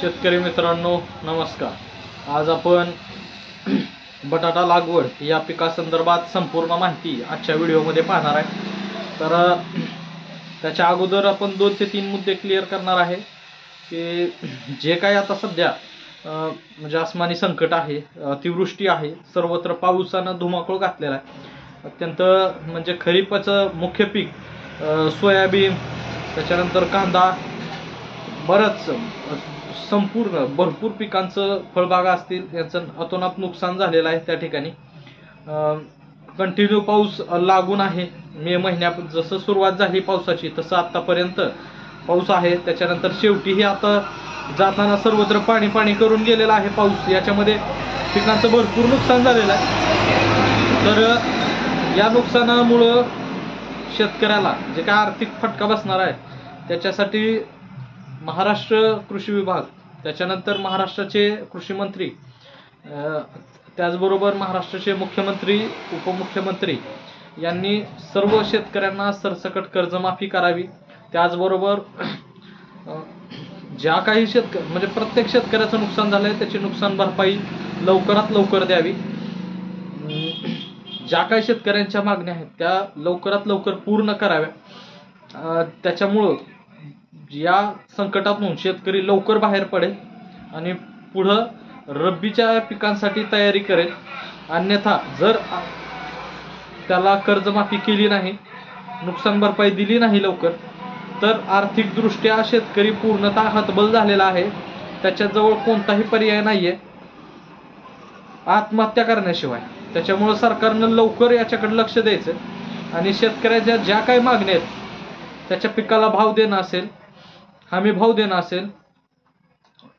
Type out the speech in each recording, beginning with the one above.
शेतकरी मित्रांनो नमस्कार. आज आपण बटाटा लागवड या पिकासंदर्भात संपूर्ण माहिती आजच्या व्हिडिओमध्ये पाहणार आहे. तर त्याच्या अगोदर आपण 2 ते 3 मुद्दे क्लिअर करणार आहे की जे काही आता सध्या म्हणजे आसमानी संकट आहे, अतिवृष्टी आहे, सर्वत्र पावसानं धुमाकूळ घातलेला आहे. अत्यंत म्हणजे खरीपाचं मुख्य पीक सोयाबीन, त्याच्यानंतर कांदा, बरंच संपूर्ण भरपूर पिकांचं फळबागा असतील याचं अतोनात नुकसान झालेलं आहे. त्या ठिकाणी कंटिन्यू पाऊस लागून आहे. मे महिन्यात जसं सुरुवात झाली पावसाची तसं आतापर्यंत पाऊस आहे. त्याच्यानंतर शेवटीही आता जाताना सर्वत्र पाणी पाणी करून गेलेला आहे पाऊस. याच्यामध्ये पिकांचं भरपूर नुकसान झालेलं आहे. तर या नुकसानामुळं शेतकऱ्याला जे काय आर्थिक फटका बसणार आहे त्याच्यासाठी महाराष्ट्र कृषी विभाग, त्याच्यानंतर महाराष्ट्राचे कृषी मंत्री, त्याचबरोबर महाराष्ट्राचे मुख्यमंत्री, उपमुख्यमंत्री यांनी सर्व शेतकऱ्यांना सरसकट कर्जमाफी करावी. त्याचबरोबर ज्या काही म्हणजे प्रत्येक शेतकऱ्याचं नुकसान झालंय त्याची नुकसान भरपाई लवकरात लवकर द्यावी. ज्या काही शेतकऱ्यांच्या मागण्या आहेत त्या लवकरात लवकर पूर्ण कराव्या. त्याच्यामुळं या संकटातून शेतकरी लवकर बाहेर पडेल आणि पुढं रब्बीच्या पिकांसाठी तयारी करेल. अन्यथा जर त्याला कर्जमाफी केली नाही, नुकसान भरपाई दिली नाही लवकर, तर आर्थिकदृष्ट्या शेतकरी पूर्णतः हतबल झालेला आहे. त्याच्याजवळ कोणताही पर्याय नाहीये आत्महत्या करण्याशिवाय. त्याच्यामुळे सरकारनं लवकर याच्याकडे लक्ष द्यायचं आणि शेतकऱ्याच्या ज्या काही मागण्या आहेत त्याच्या पिकाला भाव देणं असेल, हमी भाव देणं असेल,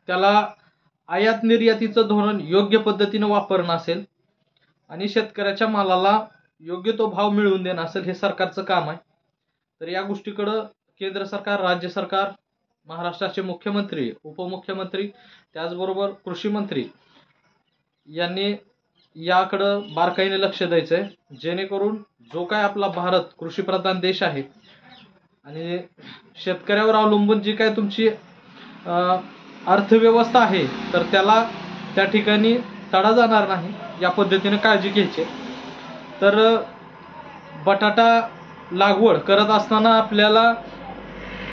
त्याला आयात निर्यातीचं धोरण योग्य पद्धतीनं वापरणं असेल आणि शेतकऱ्याच्या मालाला योग्य तो भाव मिळवून देणं असेल, हे सरकारचं काम आहे. तर या गोष्टीकडं केंद्र सरकार, राज्य सरकार, महाराष्ट्राचे मुख्यमंत्री, उपमुख्यमंत्री, त्याचबरोबर कृषी मंत्री यांनी याकडं बारकाईने लक्ष द्यायचंय, जेणेकरून जो काय आपला भारत कृषीप्रधान देश आहे आणि शेतकऱ्यावर अवलंबून जी काय तुमची अर्थव्यवस्था आहे तर त्याला त्या ठिकाणी तडा जाणार नाही या पद्धतीने काळजी घ्यायची. तर बटाटा लागवड करत असताना आपल्याला